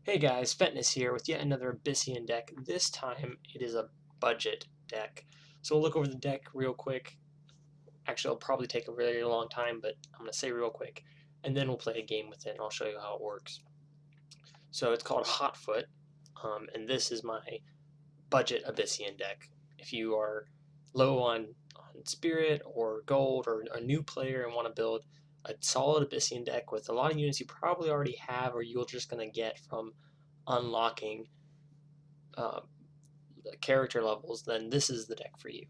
Hey guys, Fitness here with yet another Abyssian deck. This time it is a budget deck. So we'll look over the deck real quick. Actually, it'll probably take a really long time, but I'm going to say real quick. And then we'll play a game with it and I'll show you how it works. So it's called Hotfoot, and this is my budget Abyssian deck. If you are low on Spirit or Gold or a new player and want to build a solid Abyssian deck with a lot of units you probably already have or you're just going to get from unlocking uh, character levels, then this is the deck for you.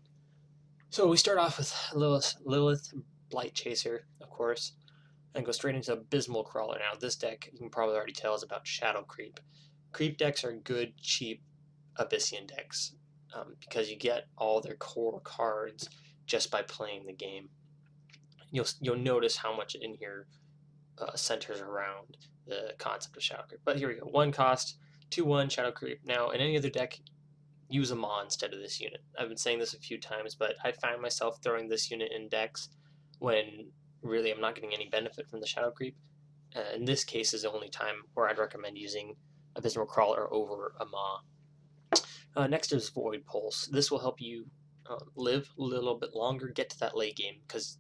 So we start off with Lilith Blight Chaser, of course, and go straight into Abysmal Crawler. Now, this deck, you can probably already tell, is about Shadow Creep. Creep decks are good, cheap Abyssian decks because you get all their core cards just by playing the game. You'll notice how much in here centers around the concept of Shadow Creep. But here we go. 1 cost, 2/1 Shadow Creep. Now, in any other deck, use a Maw instead of this unit. I've been saying this a few times, but I find myself throwing this unit in decks when really I'm not getting any benefit from the Shadow Creep. In this case is the only time where I'd recommend using Abysmal Crawler over a Maw. Next is Void Pulse. This will help you live a little bit longer, get to that late game, because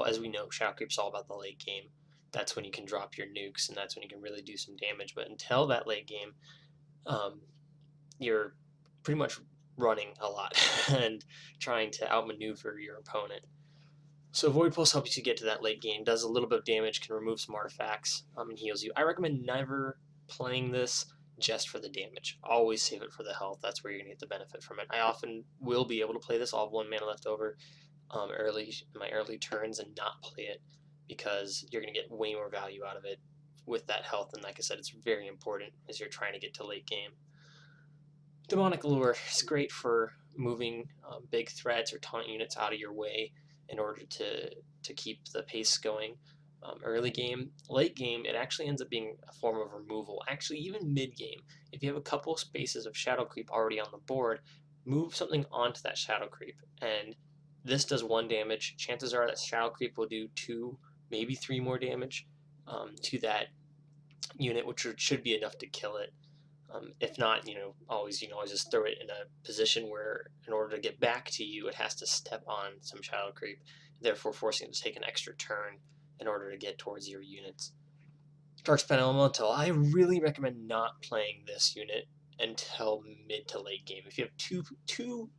as we know, Shadow Creep's all about the late game. That's when you can drop your nukes, and that's when you can really do some damage. But until that late game, um, you're pretty much running a lot and trying to outmaneuver your opponent. So Void Pulse helps you get to that late game, does a little bit of damage, can remove some artifacts, and heals you. I recommend never playing this just for the damage. Always save it for the health. That's where you're going to get the benefit from it. I often will be able to play this. I'll have 1 mana left over early in my early turns and not play it because you're going to get way more value out of it with that health. And like I said, it's very important as you're trying to get to late game. Demonic Lure is great for moving big threats or taunt units out of your way in order to keep the pace going. Early game, late game, it actually ends up being a form of removal. Actually, even mid game, if you have a couple spaces of Shadow Creep already on the board, move something onto that Shadow Creep, and this does 1 damage. Chances are that Shadow Creep will do 2, maybe 3 more damage to that unit, which should be enough to kill it. If not, you can always just throw it in a position where, in order to get back to you, it has to step on some Shadow Creep, therefore forcing it to take an extra turn in order to get towards your units. Darkspan Elemental, I really recommend not playing this unit until mid to late game. If you have two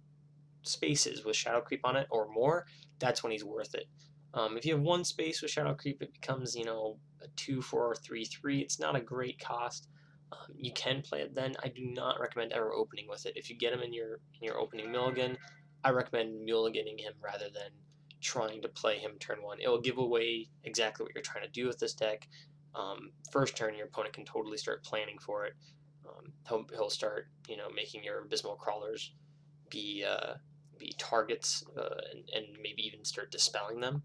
spaces with Shadow Creep on it or more, that's when he's worth it. If you have 1 space with Shadow Creep, it becomes, a 2/4 or 3/3. It's not a great cost. You can play it then. I do not recommend ever opening with it. If you get him in your opening mulligan, I recommend mulliganing him rather than trying to play him turn 1. It will give away exactly what you're trying to do with this deck. First turn, your opponent can totally start planning for it. He'll start, making your Abysmal Crawlers be targets and maybe even start dispelling them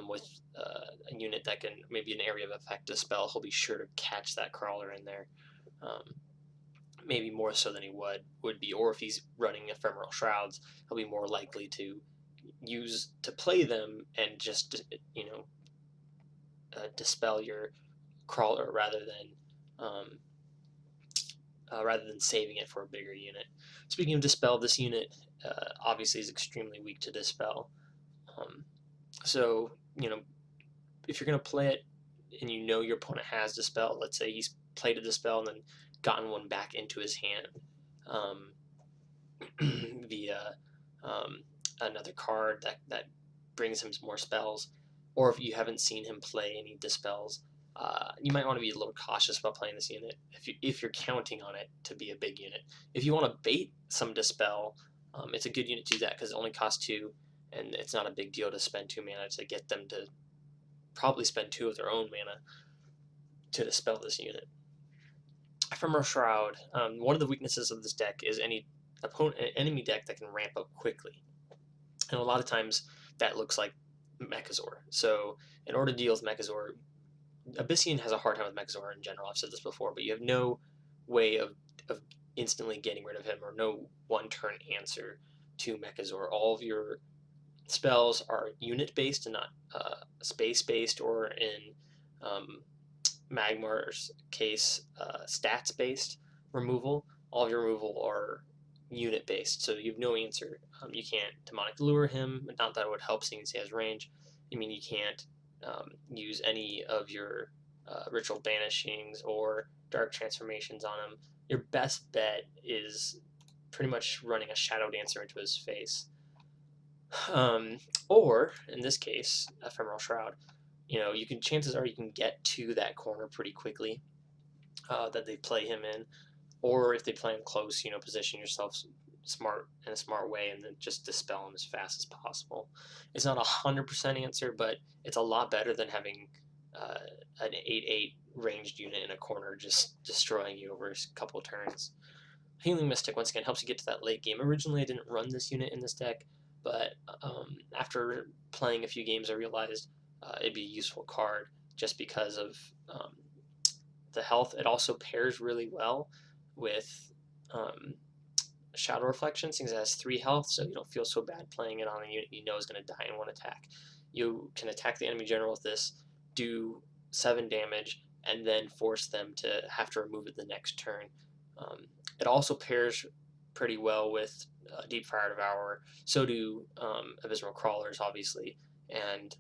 with a unit that can maybe an area of effect dispel. He'll be sure to catch that crawler in there, um, maybe more so than he would be. Or if he's running ephemeral shrouds, he'll be more likely to play them and just dispel your crawler rather than saving it for a bigger unit. Speaking of dispel, this unit obviously is extremely weak to dispel. Um, so, if you're going to play it and your opponent has dispel, let's say he's played a dispel and then gotten one back into his hand um, via another card that brings him more spells, or if you haven't seen him play any dispels, you might want to be a little cautious about playing this unit if you're counting on it to be a big unit. If you want to bait some dispel, it's a good unit to do that because it only costs 2, and it's not a big deal to spend 2 mana to get them to probably spend 2 of their own mana to dispel this unit. Ephemeral Shroud. One of the weaknesses of this deck is any enemy deck that can ramp up quickly, and a lot of times that looks like Mechazor. So in order to deal with Mechazor, Abyssian has a hard time with Mechazor in general. I've said this before, but you have no way of instantly getting rid of him or no one-turn answer to Mechazor. All of your spells are unit-based and not space-based or in Magmar's case, stats based removal. All of your removal are unit based, so you have no answer. You can't demonic lure him, not that it would help seeing as he has range. I mean, you can't use any of your ritual banishings or dark transformations on him. Your best bet is pretty much running a shadow dancer into his face. Or in this case, ephemeral shroud. You can, chances are you can get to that corner pretty quickly that they play him in, or if they play him close, position yourself in a smart way and then just dispel him as fast as possible. It's not 100% answer, but it's a lot better than having an 8/8 ranged unit in a corner just destroying you over a couple turns. Healing Mystic, once again, helps you get to that late game. Originally, I didn't run this unit in this deck, but after playing a few games, I realized it'd be a useful card just because of the health. It also pairs really well with Shadow Reflection, since it has 3 health, so you don't feel so bad playing it on a unit you know is going to die in one attack. You can attack the enemy general with this, do 7 damage, and then force them to have to remove it the next turn. It also pairs pretty well with Deep Fire Devourer. So do Abysmal Crawlers, obviously, and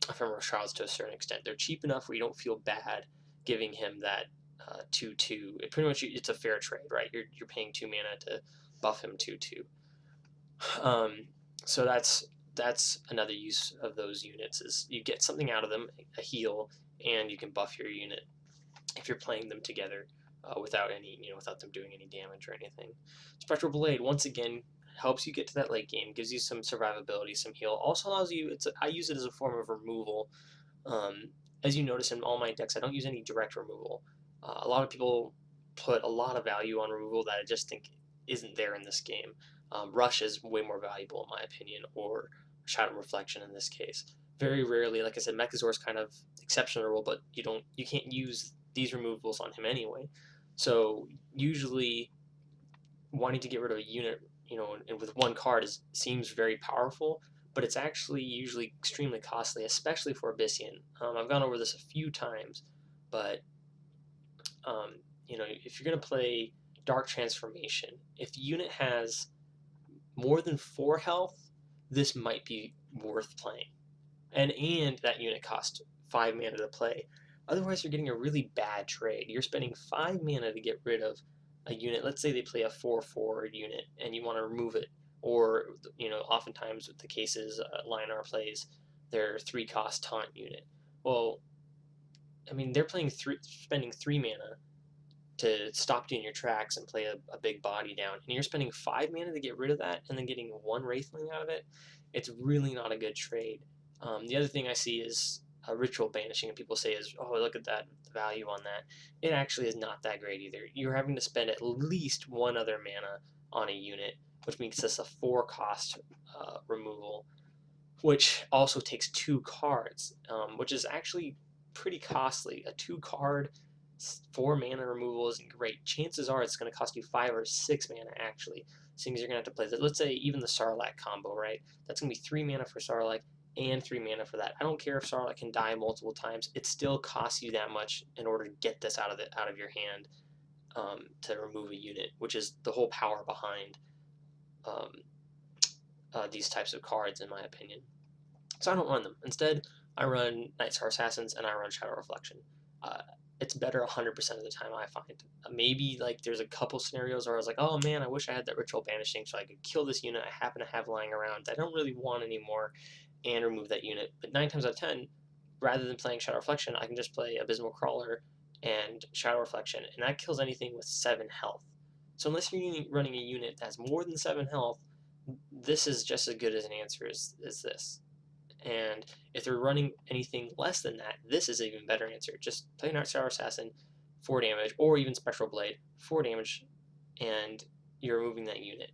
Ephemeral Shrouds to a certain extent. They're cheap enough where you don't feel bad giving him that 2/2. It pretty much, it's a fair trade, right? You're paying 2 mana to buff him 2/2. So that's another use of those units, is you get something out of them, a heal, and you can buff your unit if you're playing them together without them doing any damage or anything. Spectral Blade, once again, helps you get to that late game, gives you some survivability, some heal. Also allows you, I use it as a form of removal. As you notice in all my decks, I don't use any direct removal. A lot of people put a lot of value on removal that I just think isn't there in this game. Rush is way more valuable in my opinion, or Shadow Reflection in this case. Very rarely, like I said, Mechazor is kind of exceptional rule, but you can't use these removals on him anyway. So usually wanting to get rid of a unit, and with one card seems very powerful, but it's actually usually extremely costly, especially for Abyssian. I've gone over this a few times, but if you're going to play Dark Transformation, if the unit has more than 4 health, this might be worth playing. And that unit costs 5 mana to play. Otherwise, you're getting a really bad trade. You're spending 5 mana to get rid of a unit. Let's say they play a 4/4 unit and you want to remove it. Or, oftentimes with the cases Lionar plays their 3-cost taunt unit. Well, I mean, they're spending 3 mana to stop you in your tracks and play a big body down, and you're spending 5 mana to get rid of that and then getting 1 Wraithling out of it. It's really not a good trade. The other thing I see is ritual banishing, and people say is, oh, look at that value on that. It actually is not that great either. You're having to spend at least 1 other mana on a unit, which makes this a 4-cost removal, which also takes 2 cards, which is actually pretty costly. A 2-card 4 mana removal isn't great. Chances are it's going to cost you 5 or 6 mana actually, seeing as you're going to have to play that. Let's say even the Sarlacc combo, right? That's going to be 3 mana for Sarlacc and 3 mana for that. I don't care if Sarlacc can die multiple times. It still costs you that much in order to get this out of your hand to remove a unit, which is the whole power behind these types of cards, in my opinion. So I don't run them. Instead, I run Nightstar Assassins and I run Shadow Reflection. It's better 100% of the time, I find. Maybe like there's a couple scenarios where I was like, oh man, I wish I had that Ritual Banishing so I could kill this unit I happen to have lying around that I don't really want anymore and remove that unit. But 9 times out of 10, rather than playing Shadow Reflection, I can just play Abysmal Crawler and Shadow Reflection, and that kills anything with 7 health. So unless you're running a unit that has more than 7 health, this is just as good as an answer as this. And if they're running anything less than that, this is an even better answer. Just play Nightstar Assassin, 4 damage, or even Spectral Blade, 4 damage, and you're removing that unit.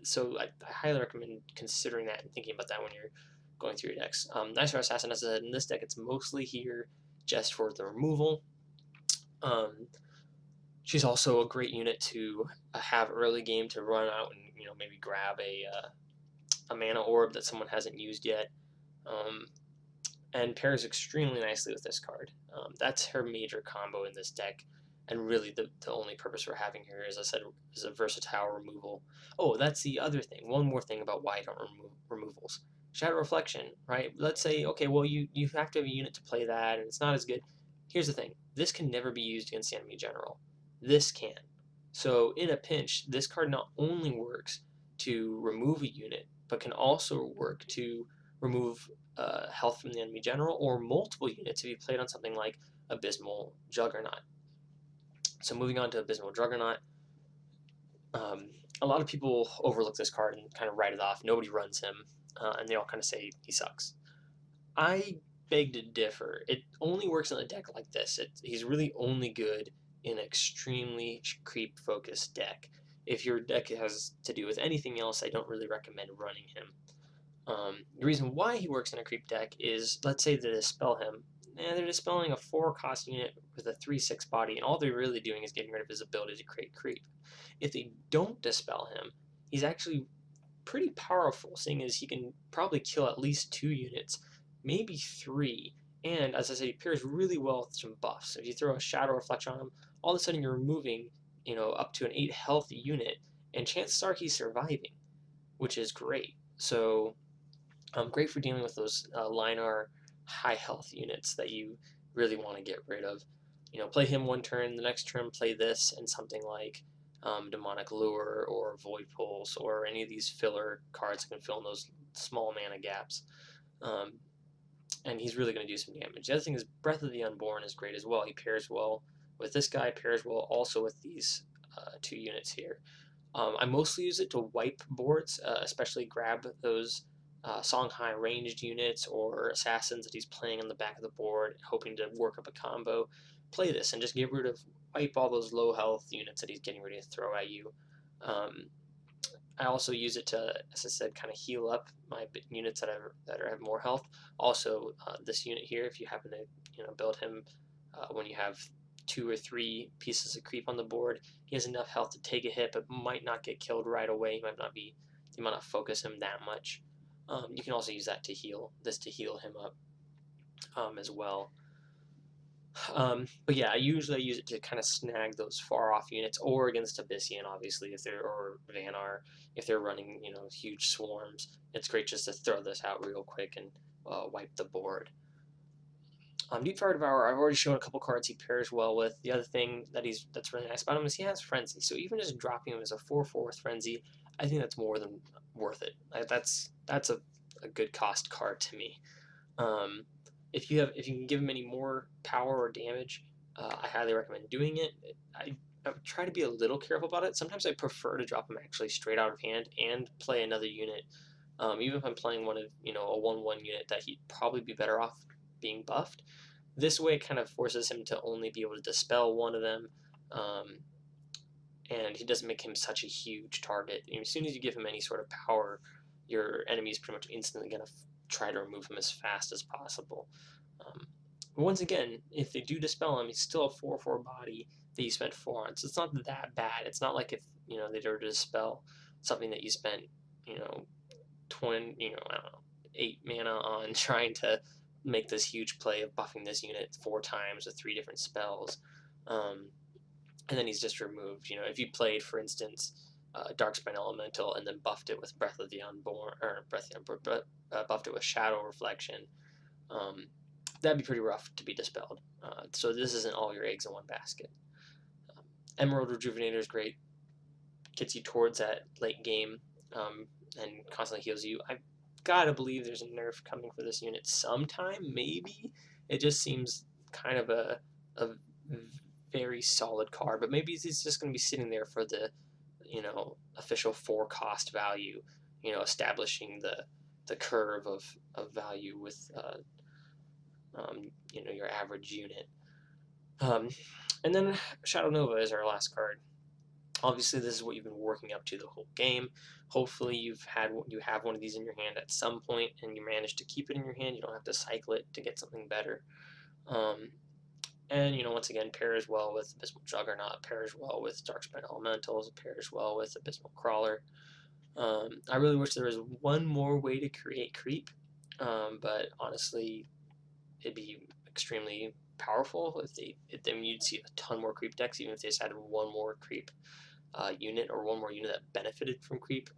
So I highly recommend considering that and thinking about that when you're going through your decks. Nightstar Assassin, as I said, in this deck, it's mostly here just for the removal. She's also a great unit to have early game to run out and maybe grab a mana orb that someone hasn't used yet. and pairs extremely nicely with this card. That's her major combo in this deck, and really the only purpose we're having here, as I said, is a versatile removal. Oh, that's the other thing. One more thing about why I don't remove removals. Shadow Reflection, right? Let's say, okay, well, you have to have a unit to play that, and it's not as good. Here's the thing. This can never be used against the enemy general. This can. So in a pinch, this card not only works to remove a unit, but can also work to remove health from the enemy general or multiple units if you played on something like Abysmal Juggernaut. So moving on to Abysmal Juggernaut, a lot of people overlook this card and kind of write it off. Nobody runs him, and they all kind of say he sucks. I beg to differ. It only works in a deck like this. He's really only good in an extremely creep-focused deck. If your deck has to do with anything else, I don't really recommend running him. The reason why he works in a creep deck is, let's say they dispel him, and they're dispelling a 4-cost unit with a 3/6 body, and all they're really doing is getting rid of his ability to create creep. If they don't dispel him, he's actually pretty powerful, seeing as he can probably kill at least 2 units, maybe 3, and as I said, he pairs really well with some buffs. So if you throw a Shadow Reflection on him, all of a sudden you're removing, up to an 8 health unit, and chances are he's surviving, which is great. So great for dealing with those linear high health units that you really want to get rid of. Play him one turn, the next turn play this and something like Demonic Lure or Void Pulse or any of these filler cards that can fill in those small mana gaps. And he's really going to do some damage. The other thing is Breath of the Unborn is great as well. He pairs well with this guy, pairs well also with these 2 units here. I mostly use it to wipe boards, especially grab those Songhai ranged units or assassins that he's playing on the back of the board, hoping to work up a combo. Play this and just get rid of, wipe all those low health units that he's getting ready to throw at you. I also use it to, as I said, kind of heal up my units that have more health. Also, this unit here, if you happen to build him when you have 2 or 3 pieces of creep on the board, he has enough health to take a hit, but might not get killed right away. You might not focus him that much. You can also use that to heal him up as well. But yeah, I usually use it to kind of snag those far off units, or against Abyssian, obviously, or Vanar, if they're running huge swarms. It's great just to throw this out real quick and wipe the board. Deep Fire Devourer, I've already shown a couple cards he pairs well with. The other thing that's really nice about him is he has Frenzy. So even just dropping him as a 4/4 with Frenzy, I think that's more than worth it. That's a good cost card to me. If you can give him any more power or damage, I highly recommend doing it. I try to be a little careful about it. Sometimes I prefer to drop him actually straight out of hand and play another unit. Even if I'm playing one of a 1/1 unit that he'd probably be better off being buffed. This way, it kind of forces him to only be able to dispel one of them, and he doesn't make him such a huge target. As soon as you give him any sort of power, your enemy is pretty much instantly going to try to remove him as fast as possible. But once again, if they do dispel him, he's still a 4/4 body that you spent 4 on, so it's not that bad. It's not like if they were to dispel something that you spent 20 I don't know 8 mana on trying to make this huge play of buffing this unit 4 times with 3 different spells, and then he's just removed. If you played, for instance, Darkspine Elemental and then buffed it with Breath of the Unborn, or buffed it with Shadow Reflection, that'd be pretty rough to be dispelled. So this isn't all your eggs in one basket. Emerald Rejuvenator is great, gets you towards that late game, and constantly heals you. I've got to believe there's a nerf coming for this unit sometime, maybe. It just seems kind of a very solid card, but maybe he's just going to be sitting there for the official 4-cost value, establishing the curve of value with your average unit. And then Shadow Nova is our last card. Obviously, this is what you've been working up to the whole game. Hopefully, you have one of these in your hand at some point, and you manage to keep it in your hand. You don't have to cycle it to get something better. And once again, pairs well with Abysmal Juggernaut, pairs well with Darkspine Elementals, pairs well with Abysmal Crawler. I really wish there was one more way to create creep, but honestly, it'd be extremely powerful then you'd see a ton more creep decks, even if they just added one more creep unit or one more unit that benefited from creep.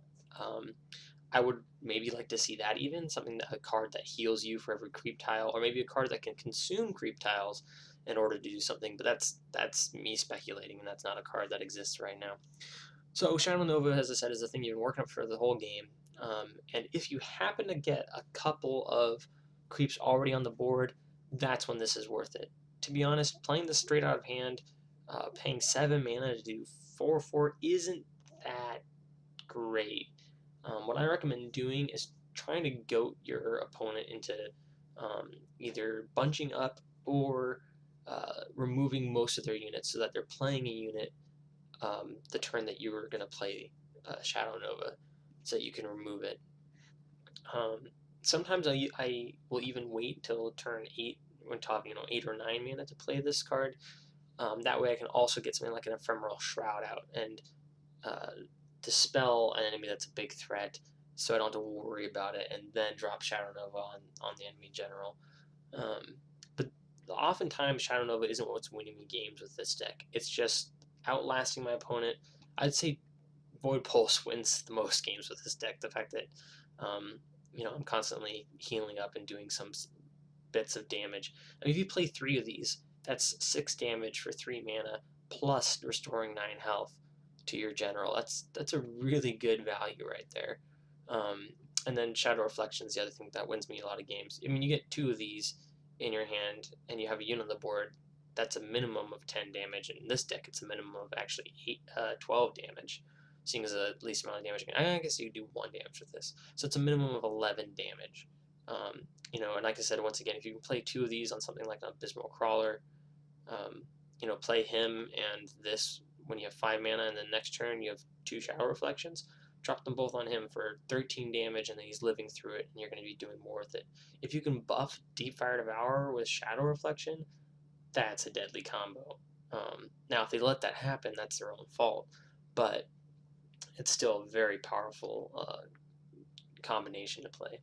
I would maybe like to see that even, a card that heals you for every creep tile, or maybe a card that can consume creep tiles in order to do something, but that's me speculating, and that's not a card that exists right now. So Shadow Nova, as I said, is a thing you've been working up for the whole game, and if you happen to get a couple of creeps already on the board, that's when this is worth it. To be honest, playing this straight out of hand, paying 7 mana to do 4/4 isn't that great. What I recommend doing is trying to goat your opponent into either bunching up or removing most of their units so that they're playing a unit the turn that you were going to play Shadow Nova, so that you can remove it. Sometimes I will even wait till turn 8 when top 8 or 9 mana to play this card. That way I can also get something like an Ephemeral Shroud out and dispel an enemy that's a big threat, so I don't have to worry about it, and then drop Shadow Nova on the enemy general. But oftentimes Shadow Nova isn't what's winning me games with this deck. It's just outlasting my opponent. I'd say Void Pulse wins the most games with this deck. The fact that I'm constantly healing up and doing some bits of damage. I mean, if you play 3 of these, that's 6 damage for 3 mana plus restoring 9 health to your general. That's a really good value right there. And then Shadow Reflection is the other thing that wins me a lot of games. I mean, you get 2 of these in your hand and you have a unit on the board, that's a minimum of 10 damage. In this deck, it's a minimum of actually 12 damage, seeing as the least amount of damage. I guess you do 1 damage with this, so it's a minimum of 11 damage. And like I said, once again, if you can play 2 of these on something like an Abysmal Crawler, play him and this when you have 5 mana, and then next turn you have 2 Shadow Reflections. Drop them both on him for 13 damage, and then he's living through it, and you're going to be doing more with it. If you can buff Deepfire Devourer with Shadow Reflection, that's a deadly combo. Now, if they let that happen, that's their own fault, but it's still a very powerful combination to play.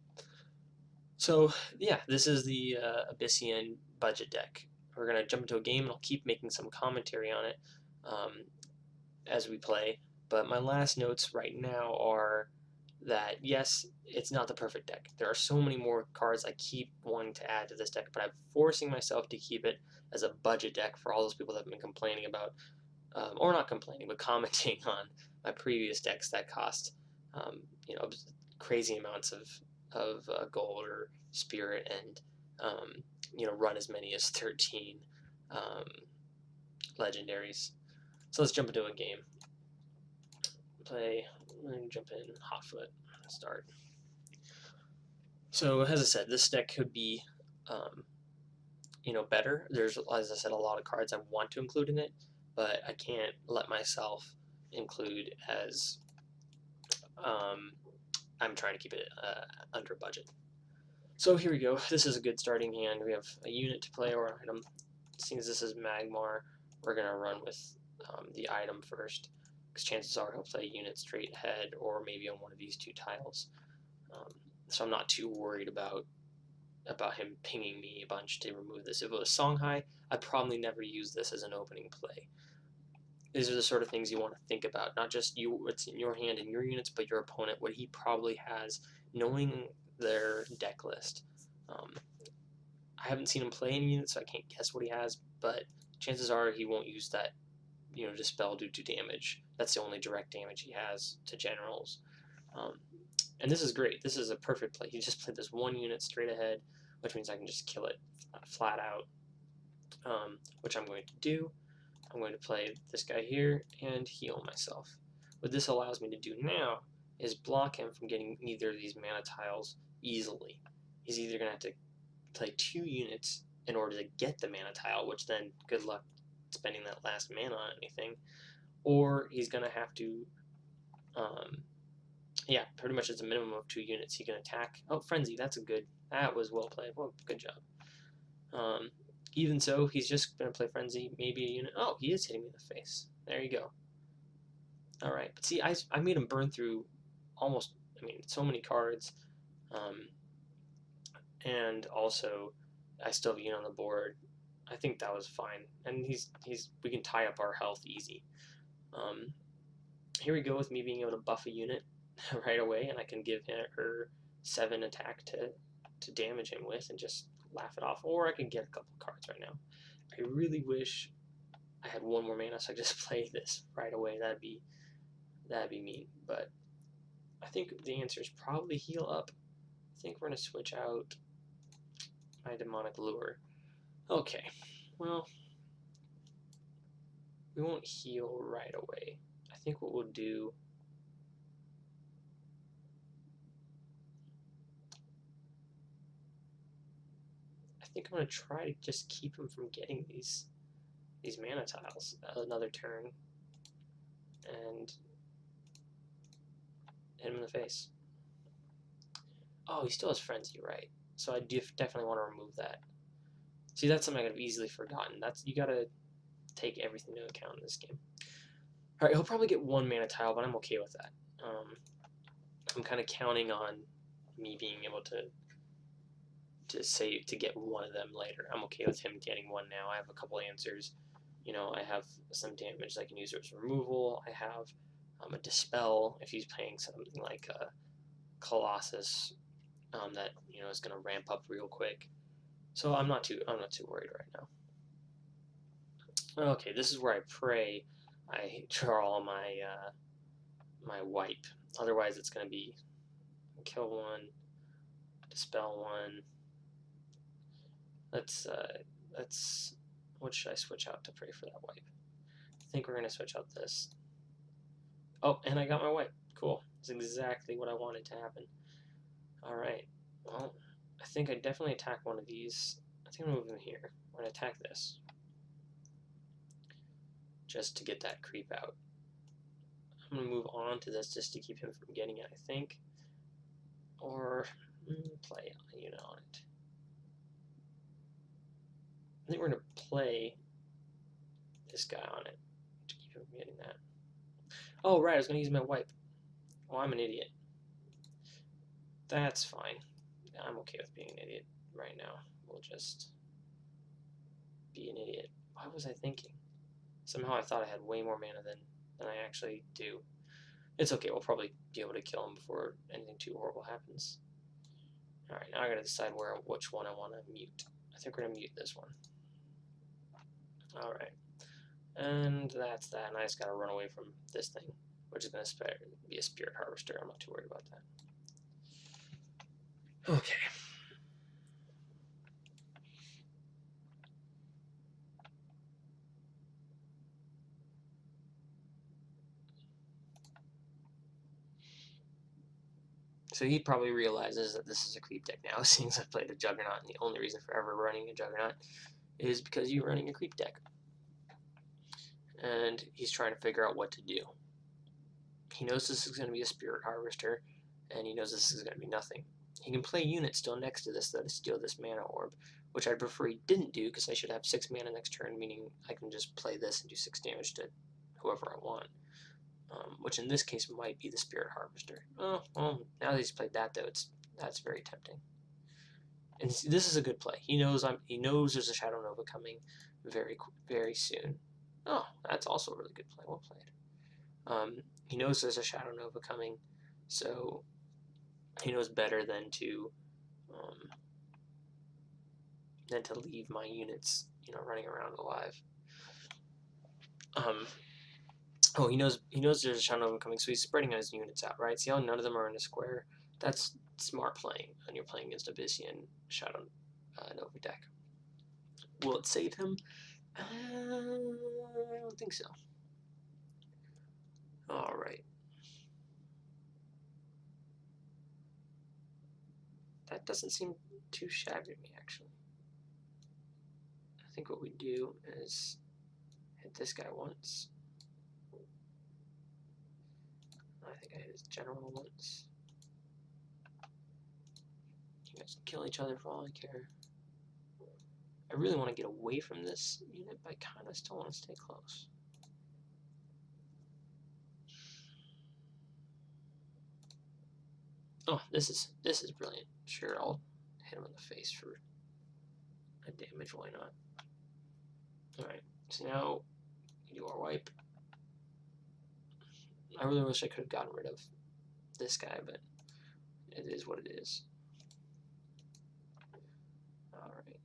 So, yeah, this is the Abyssian budget deck. We're going to jump into a game, and I'll keep making some commentary on it as we play. But my last notes right now are that, yes, it's not the perfect deck. There are so many more cards I keep wanting to add to this deck, but I'm forcing myself to keep it as a budget deck for all those people that have been complaining about, or not complaining, but commenting on my previous decks that cost, crazy amounts of gold or spirit, and run as many as 13 legendaries. So let's jump into a game. Let me jump in Hotfoot. Start. So as I said, this deck could be better. There's, as I said, a lot of cards I want to include in it, but I can't let myself include as I'm trying to keep it under budget. So here we go. This is a good starting hand. We have a unit to play or an item. Seeing as this is Magmar, we're going to run with the item first, because chances are he'll play a unit straight ahead or maybe on one of these 2 tiles. So I'm not too worried about him pinging me a bunch to remove this. If it was Songhai, I'd probably never use this as an opening play. These are the sort of things you want to think about, not just what's in your hand and your units, but your opponent, what he probably has, knowing their deck list. I haven't seen him play any units, so I can't guess what he has, but chances are he won't use that, dispel due to damage. That's the only direct damage he has to generals. And this is great. This is a perfect play. He just played this 1 unit straight ahead, which means I can just kill it flat out, which I'm going to do. I'm going to play this guy here and heal myself. What this allows me to do now is block him from getting either of these mana tiles easily. He's either going to have to play 2 units in order to get the mana tile, which then good luck spending that last mana on anything, or he's going to have to, pretty much it's a minimum of 2 units he can attack. Oh, Frenzy, that was well played. Well, good job. Even so, he's just going to play Frenzy, maybe a unit. Oh, he is hitting me in the face. There you go. Alright, but see, I made him burn through so many cards, and also I still have a unit on the board. I think that was fine, and we can tie up our health easy. Here we go with me being able to buff a unit right away, and I can give her 7 attack to damage him with, and just laugh it off. Or I can get a couple cards right now. I really wish I had 1 more mana, so I just play this right away. That'd be mean, but I think the answer is probably heal up. I think we're gonna switch out my demonic lure. Okay, well, we won't heal right away. I think what we'll do, I think I'm gonna try to just keep him from getting these mana tiles another turn and hit him in the face. Oh, he still has frenzy, right? So I do definitely want to remove that. See, that's something I could have easily forgotten. You gotta take everything into account in this game. All right, he'll probably get 1 mana tile, but I'm okay with that. I'm kind of counting on me being able to get 1 of them later. I'm okay with him getting 1 now. I have a couple answers. You know, I have some damage I can use as removal. I have a dispel if he's playing something like a Colossus that is going to ramp up real quick. So I'm not too worried right now. Okay, this is where I pray I draw all my my wipe. Otherwise, it's going to be kill 1, dispel 1. Let's what should I switch out to pray for that wipe? I think we're going to switch out this. Oh, and I got my wipe. Cool. That's exactly what I wanted to happen. Alright. Well, I think I definitely attack one of these. I think I'm moving here. We're going to attack this. Just to get that creep out. I'm going to move on to this just to keep him from getting it, I think. Or play a unit on it. I think we're going to play this guy on it to keep him from getting that. Oh, right, I was going to use my wipe. Well, I'm an idiot. That's fine. I'm okay with being an idiot right now. We'll just be an idiot. What was I thinking? Somehow I thought I had way more mana than I actually do. It's okay, we'll probably be able to kill him before anything too horrible happens. Alright, now I gotta decide which one I want to mute. I think we're gonna mute this one. Alright. And that's that, and I just gotta run away from this thing, which is gonna be a Spirit Harvester. I'm not too worried about that. Okay. So he probably realizes that this is a creep deck now, seeing as I've played a Juggernaut, and the only reason for ever running a Juggernaut is because you're running a creep deck. And he's trying to figure out what to do. He knows this is going to be a Spirit Harvester, and he knows this is going to be nothing. He can play units still next to this that steal this mana orb, which I'd prefer he didn't do, because I should have 6 mana next turn, meaning I can just play this and do 6 damage to whoever I want. Which in this case might be the Spirit Harvester. Oh, well, now that he's played that, though, that's very tempting. And this is a good play. He knows there's a Shadow Nova coming very soon. Oh, that's also a really good play. Well played. He knows there's a Shadow Nova coming, so he knows better than to leave my units, running around alive. Oh, he knows there's a Shadow Nova coming, so he's spreading his units out, right? See how none of them are in a square? That's smart playing when you're playing against Abyssian Shadow Nova deck. Will it save him? I don't think so. Alright. That doesn't seem too shabby to me, actually. I think what we do is hit this guy once. I think I hit his general once. You guys can kill each other for all I care. I really want to get away from this unit, but I kind of still want to stay close. Oh, this is brilliant. Sure, I'll hit him in the face for a damage, why not? Alright, so now we do our wipe. I really wish I could have gotten rid of this guy, but it is what it is. Alright.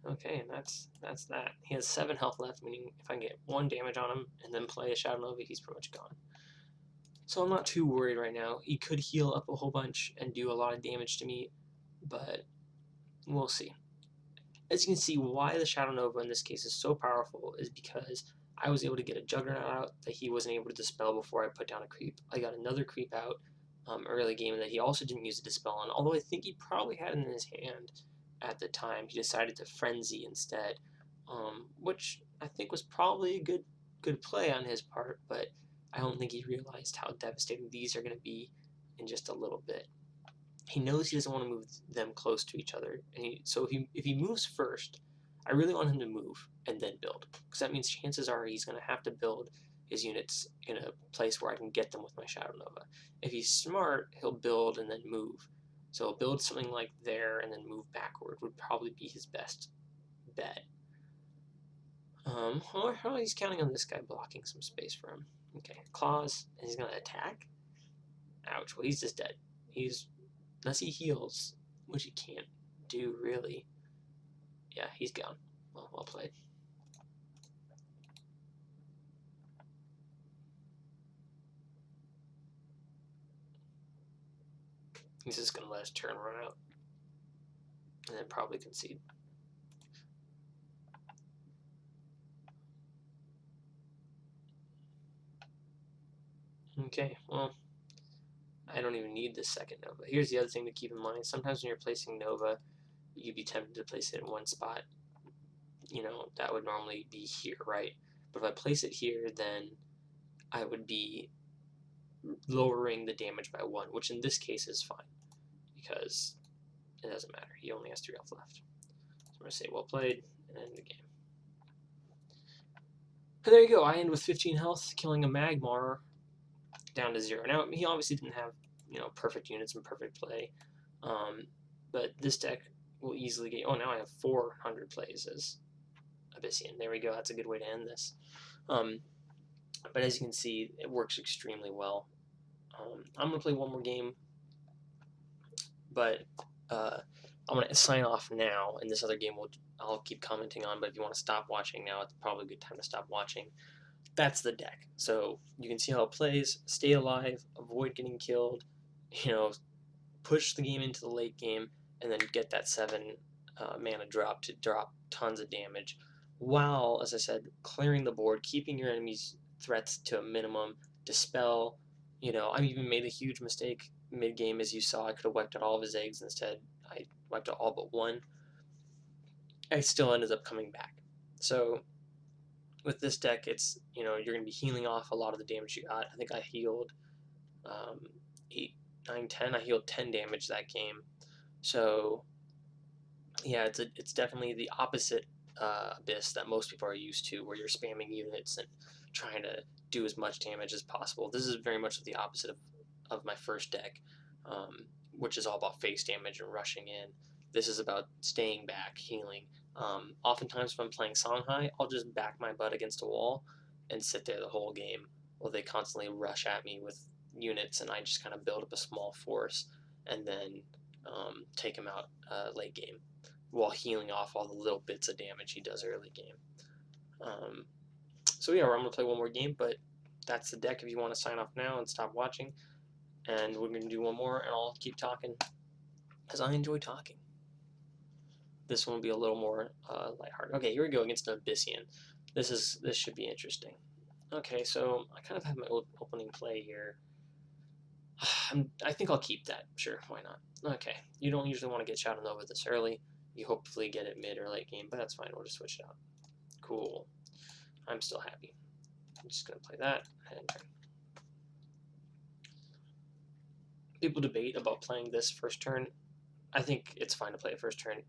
Okay, and that's that. He has 7 health left, meaning if I can get 1 damage on him and then play a Shadow Nova, he's pretty much gone. So I'm not too worried right now. He could heal up a whole bunch and do a lot of damage to me, but we'll see. As you can see, why the Shadow Nova in this case is so powerful is because I was able to get a Juggernaut out that he wasn't able to dispel before I put down a creep. I got another creep out early game that he also didn't use a dispel on, although I think he probably had it in his hand at the time. He decided to Frenzy instead, which I think was probably a good play on his part, but I don't think he realized how devastating these are going to be in just a little bit. He knows he doesn't want to move them close to each other, and so if he moves first, I really want him to move and then build, because that means chances are he's going to have to build his units in a place where I can get them with my Shadow Nova. If he's smart, he'll build and then move. So he'll build something like there and then move backward would probably be his best bet. How he's counting on this guy blocking some space for him. Okay, claws, and he's going to attack. Ouch, well he's just dead. Unless he heals, which he can't do really. Yeah, he's gone. Well played. He's just going to let his turn run out and then probably concede. Okay, well, I don't even need this second Nova. Here's the other thing to keep in mind. Sometimes when you're placing Nova, you'd be tempted to place it in one spot. You know, that would normally be here, right? But if I place it here, then I would be lowering the damage by 1, which in this case is fine, because it doesn't matter. He only has 3 health left. So I'm going to say well played and end the game. But there you go. I end with 15 health, killing a Magmar down to 0. Now, he obviously didn't have, perfect units and perfect play, but this deck will easily get... Oh, now I have 400 plays as Abyssian. There we go. That's a good way to end this. But as you can see, it works extremely well. I'm going to play one more game, but I'm going to sign off now, and this other game I'll keep commenting on, but if you want to stop watching now, it's probably a good time to stop watching. That's the deck. So you can see how it plays, stay alive, avoid getting killed, push the game into the late game, and then get that 7 mana drop to drop tons of damage, while, as I said, clearing the board, keeping your enemy's threats to a minimum, dispel. I even made a huge mistake mid-game, as you saw. I could have wiped out all of his eggs. Instead, I wiped out all but 1. I still ended up coming back. So with this deck, it's, you're going to be healing off a lot of the damage you got. I think I healed 8, 9, 10. I healed 10 damage that game. So yeah, it's definitely the opposite Abyss that most people are used to, where you're spamming units and trying to do as much damage as possible. This is very much the opposite of my first deck, which is all about face damage and rushing in. This is about staying back, healing. Oftentimes when I'm playing Songhai, I'll just back my butt against a wall and sit there the whole game while they constantly rush at me with units, and I just kind of build up a small force and then take him out late game while healing off all the little bits of damage he does early game. So yeah, I'm going to play one more game, but that's the deck if you want to sign off now and stop watching. And we're going to do one more, and I'll keep talking, because I enjoy talking. This one will be a little more lighthearted. Okay, here we go against an Abyssian. This should be interesting. Okay, so I kind of have my opening play here. I think I'll keep that. Sure, why not? Okay, you don't usually want to get Shadow Nova this early. You hopefully get it mid or late game, but that's fine. We'll just switch it out. Cool. I'm still happy. I'm just going to play that and turn. People debate about playing this first turn. I think it's fine to play it first turn.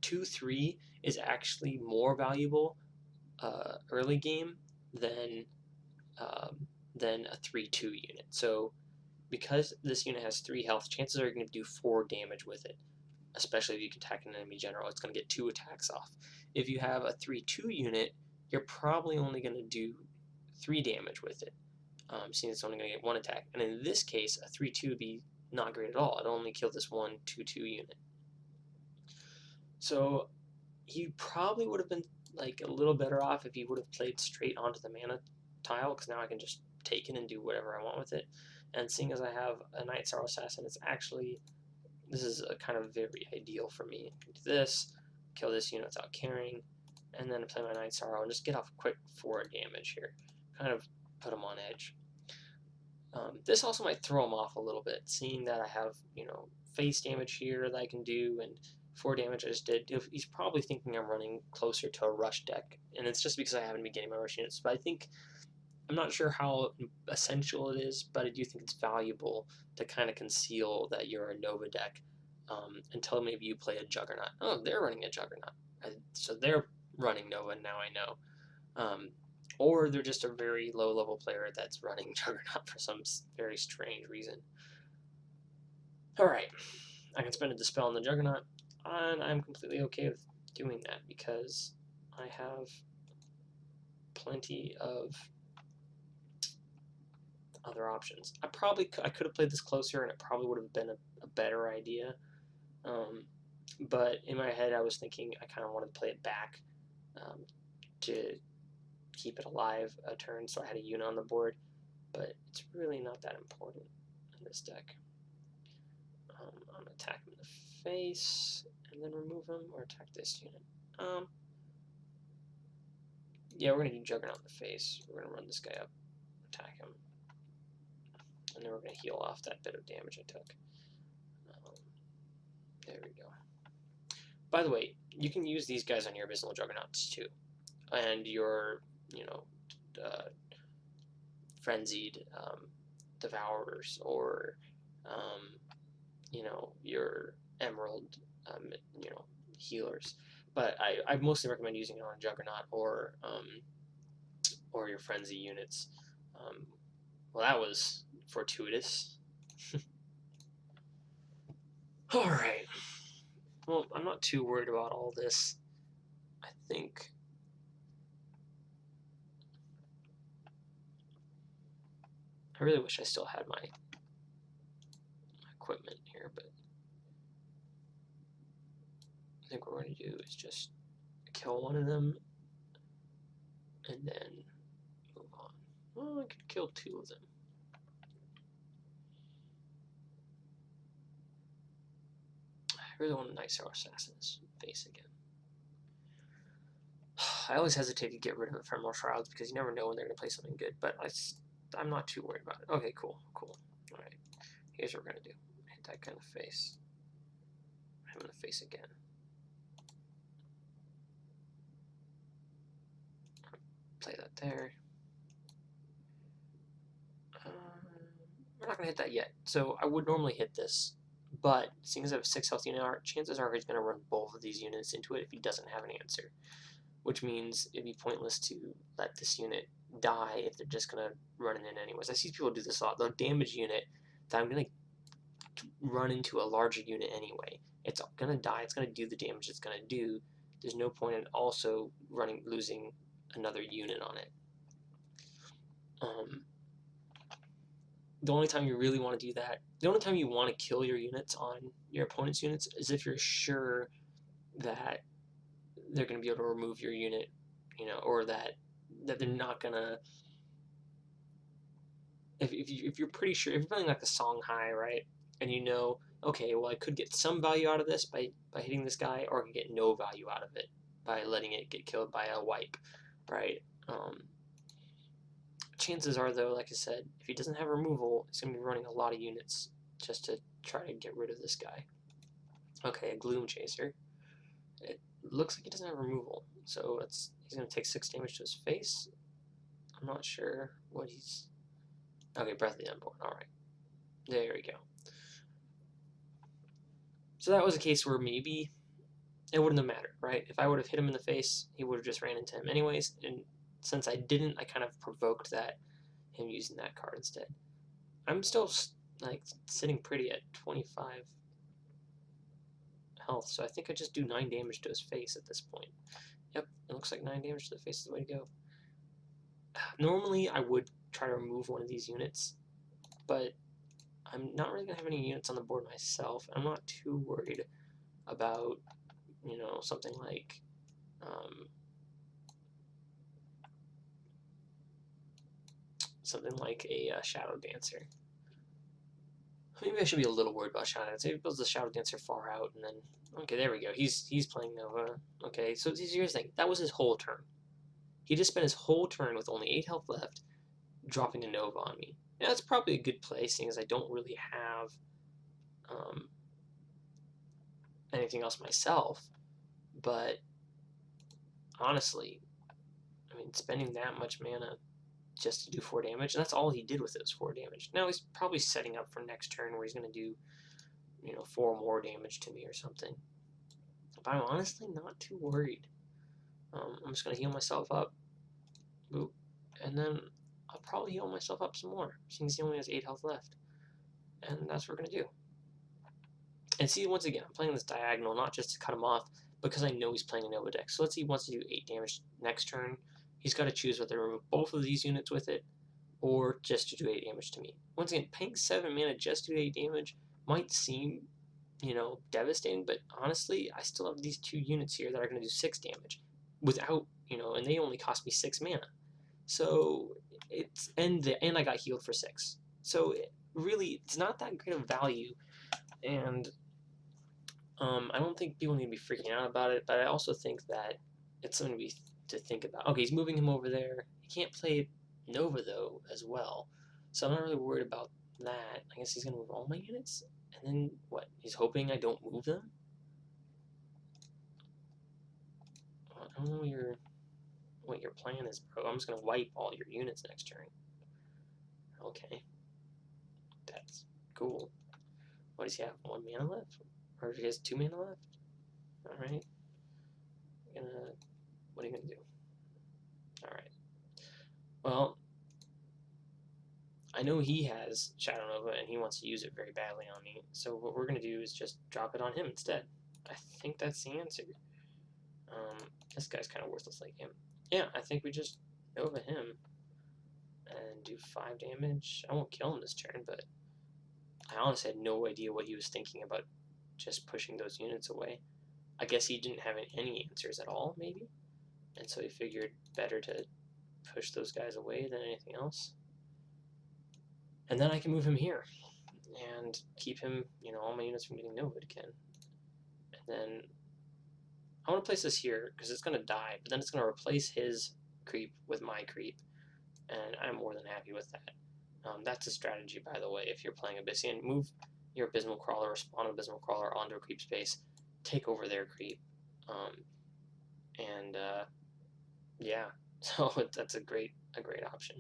2-3 is actually more valuable early game than a 3-2 unit. So because this unit has 3 health, chances are you're going to do 4 damage with it. Especially if you can attack an enemy general, it's going to get 2 attacks off. If you have a 3/2 unit, you're probably only going to do 3 damage with it, seeing it's only going to get 1 attack. And in this case, a 3/2 would be not great at all. It'll only kill this 1 2/2 unit. So he probably would have been like a little better off if he would have played straight onto the mana tile, because now I can just take it and do whatever I want with it. And seeing as I have a Night Sorrow Assassin, it's actually, this is a kind of very ideal for me. I can do this, kill this unit without caring, and then play my Night Sorrow and just get off quick 4 damage here. Kind of put him on edge. This also might throw him off a little bit, seeing that I have, face damage here that I can do, and 4 damage I just did. He's probably thinking I'm running closer to a rush deck, and it's just because I haven't been getting my rush units. But I'm not sure how essential it is, but I do think it's valuable to kind of conceal that you're a Nova deck until maybe you play a Juggernaut. Oh, they're running a Juggernaut. So they're running Nova, now I know. Or they're just a very low-level player that's running Juggernaut for some very strange reason. Alright, I can spend a Dispel on the Juggernaut, and I'm completely okay with doing that because I have plenty of other options. I could have played this closer, and it probably would have been a better idea. But in my head, I was thinking I kind of wanted to play it back to keep it alive a turn, so I had a unit on the board. But it's really not that important in this deck. I'm going to attack him in the face, and then remove him, or attack this unit. Yeah, we're going to do Juggernaut in the face. We're going to run this guy up, attack him, and then we're going to heal off that bit of damage I took. There we go. By the way, you can use these guys on your Abyssal Juggernauts too, and your, frenzied devourers, or your emerald healers. But I mostly recommend using it on Juggernaut or your frenzy units. Well, that was fortuitous. Alright. Well, I'm not too worried about all this. I think I really wish I still had my equipment here, but I think what we're going to do is just kill one of them and then move on. Well, I could kill 2 of them. I really want a Night Sorrow Assassin's face again. I always hesitate to get rid of Ephemeral Shrouds because you never know when they're going to play something good, but I'm not too worried about it. Okay, cool. Alright, here's what we're going to do. Hit that guy in the face. Him in the face again. Play that there. We're not going to hit that yet. So I would normally hit this, but seeing as I have a 6 health unit, chances are he's going to run both of these units into it if he doesn't have an answer. Which means it'd be pointless to let this unit die if they're just going to run it in anyways. I see people do this a lot. The damage unit that I'm going to run into a larger unit anyway. It's going to die. It's going to do the damage it's going to do. There's no point in also losing another unit on it. The only time you really want to do that, the only time you want to kill your units on your opponent's units is if you're sure that they're going to be able to remove your unit, or that they're not going to, if you're pretty sure, if you're playing like a Song High, right, and okay, well, I could get some value out of this by hitting this guy, or I could get no value out of it by letting it get killed by a wipe, right? Chances are, though, like I said, if he doesn't have removal, he's going to be running a lot of units just to try to get rid of this guy. Okay, a Gloom Chaser. It looks like he doesn't have removal, so he's going to take 6 damage to his face. I'm not sure what he's... Okay, Breath of the Unborn, alright. There we go. So that was a case where maybe it wouldn't have mattered, right? If I would have hit him in the face, he would have just ran into him anyways, and since I didn't, I kind of provoked him using that card instead. I'm still like sitting pretty at 25 health, so I think I just do 9 damage to his face at this point. Yep, it looks like 9 damage to the face is the way to go. Normally I would try to remove one of these units, but I'm not really going to have any units on the board myself. I'm not too worried about, you know, something like a Shadow Dancer. Maybe I should be a little worried about Shadow Dancer. He builds the Shadow Dancer far out, and then okay, there we go. He's playing Nova. Okay, so here's the thing. That was his whole turn. He just spent his whole turn with only 8 health left, dropping a Nova on me. Now, that's probably a good play, seeing as I don't really have anything else myself. But honestly, I mean, spending that much mana just to do 4 damage, and that's all he did with it was 4 damage. Now he's probably setting up for next turn where he's going to do, you know, 4 more damage to me or something. But I'm honestly not too worried. I'm just going to heal myself up. Boop. And then I'll probably heal myself up some more, since he only has 8 health left. And that's what we're going to do. And see, once again, I'm playing this diagonal, not just to cut him off, because I know he's playing a Nova deck. So let's see, he wants to do 8 damage next turn. He's got to choose whether to remove both of these units with it, or just to do 8 damage to me. Once again, paying 7 mana just to do 8 damage might seem, you know, devastating, but honestly, I still have these 2 units here that are going to do 6 damage without, you know, and they only cost me 6 mana. So it's, and I got healed for 6. So really, it's not that great of value, and I don't think people need to be freaking out about it, but I also think that it's something to think about. Okay, he's moving him over there. He can't play Nova, though, as well. So I'm not really worried about that. I guess he's going to move all my units? And then, what? He's hoping I don't move them? I don't know what your plan is, bro. I'm just going to wipe all your units next turn. Okay. That's cool. What does he have? 1 mana left? Or he has 2 mana left? Alright. What are you gonna do? Alright. Well, I know he has Shadow Nova and he wants to use it very badly on me. So what we're gonna do is just drop it on him instead. I think that's the answer. This guy's kind of worthless like him. Yeah, I think we just Nova him and do 5 damage. I won't kill him this turn, but I honestly had no idea what he was thinking about just pushing those units away. I guess he didn't have any answers at all, maybe? And so he figured better to push those guys away than anything else. And then I can move him here and keep him, you know, all my units from getting Nova'd again. And then I want to place this here because it's going to die, but then it's going to replace his creep with my creep, and I'm more than happy with that. That's a strategy, by the way, if you're playing Abyssian. Move your Abysmal Crawler or spawn Abysmal Crawler onto a creep space, take over their creep, yeah, so that's a great option.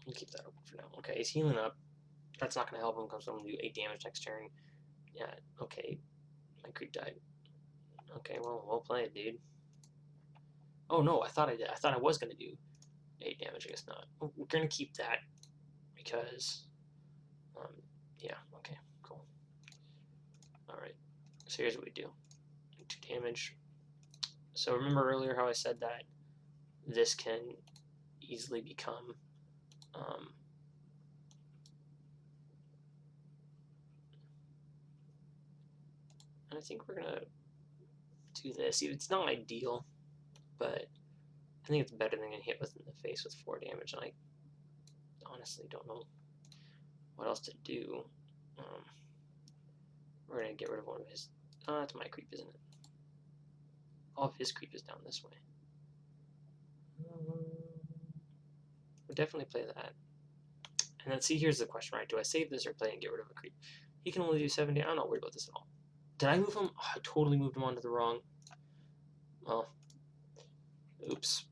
I'll keep that open for now. Okay, he's healing up. That's not going to help him because I'm going to do 8 damage next turn. Yeah, okay. My creep died. Okay, well play it, dude. Oh no, I thought I did. I thought I was going to do 8 damage. I guess not. We're going to keep that because, yeah, okay, cool. Alright, so here's what we do. 2 damage. So remember earlier how I said that this can easily become and I think we're gonna do this. It's not ideal, but I think it's better than getting hit with in the face with 4 damage, and I honestly don't know what else to do. We're gonna get rid of one of his. That's my creep, isn't it? All of his creep is down this way. We'll definitely play that. And then see, here's the question, right? Do I save this or play and get rid of a creep? He can only do 70. I'm not worried about this at all. Did I move him? Oh, I totally moved him onto the wrong. Well, oops.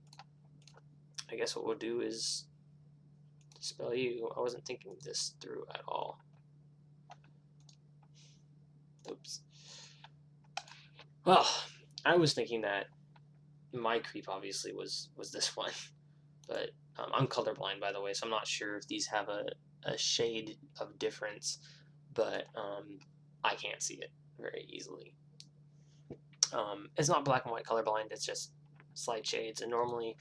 I guess what we'll do is dispel you. I wasn't thinking this through at all. Oops. Well, I was thinking that my creep obviously was this one, but I'm colorblind, by the way, so I'm not sure if these have a shade of difference, but I can't see it very easily. It's not black and white colorblind, it's just slight shades, and normally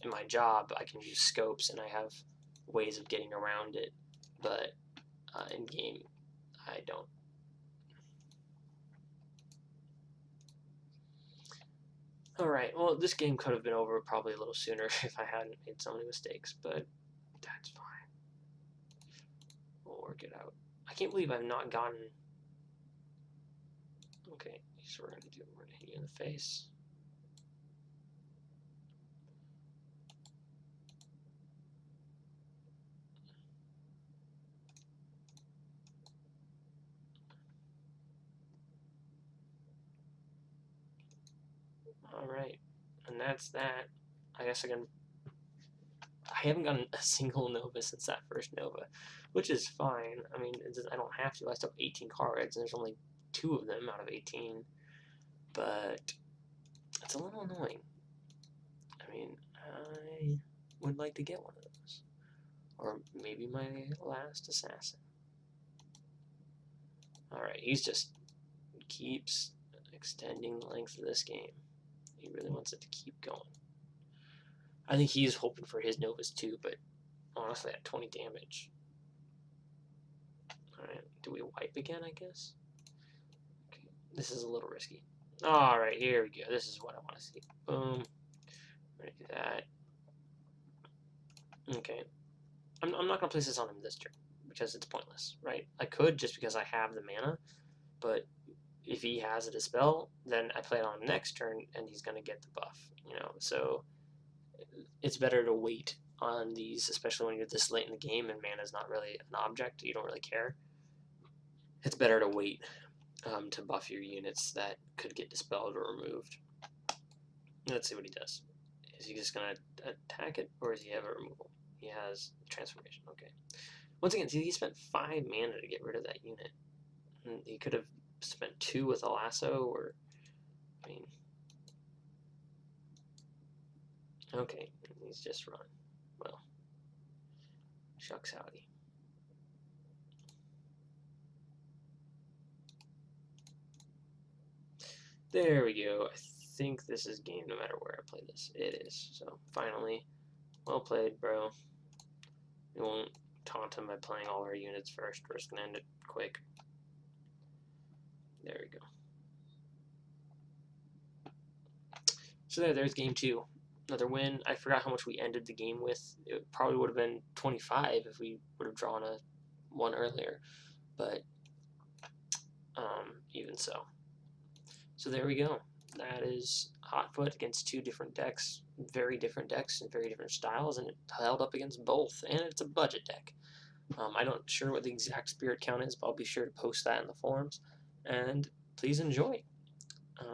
in my job I can use scopes and I have ways of getting around it, but in game I don't. Alright, well, this game could have been over probably a little sooner if I hadn't made so many mistakes, but that's fine. We'll work it out. I can't believe I've not gotten... Okay, so we're going to hit you in the face. Alright, and that's that. I guess I haven't gotten a single Nova since that first Nova, which is fine. I mean, I don't have to. I still have 18 cards, and there's only 2 of them out of 18. But it's a little annoying. I mean, I would like to get one of those. Or maybe my last assassin. Alright, he's just keeps extending the length of this game. He really wants it to keep going. I think he's hoping for his Novas too, but honestly, at 20 damage. Alright, do we wipe again, I guess? Okay, this is a little risky. Alright, here we go. This is what I want to see. Boom. We're going to do that. Okay. I'm not going to place this on him this turn, because it's pointless, right? I could just because I have the mana, but if he has a Dispel, then I play it on him next turn, and he's going to get the buff, you know? So it's better to wait on these, especially when you're this late in the game and mana is not really an object, you don't really care. It's better to wait to buff your units that could get dispelled or removed. Let's see what he does. Is he just going to attack it, or does he have a removal? He has transformation, okay. Once again, see, he spent 5 mana to get rid of that unit. And he could have spent 2 with a lasso, or, I mean... Okay, he's just run. Well, shucks howdy. There we go. I think this is game no matter where I play this. It is. So, finally, well played, bro. We won't taunt him by playing all our units first. We're just going to end it quick. There we go. So there's game 2. Another win. I forgot how much we ended the game with. It probably would have been 25 if we would have drawn a one earlier. But even so. So there we go. That is Hotfoot against 2 different decks, very different decks and very different styles, and it held up against both. And it's a budget deck. I'm not sure what the exact spirit count is, but I'll be sure to post that in the forums. And please enjoy.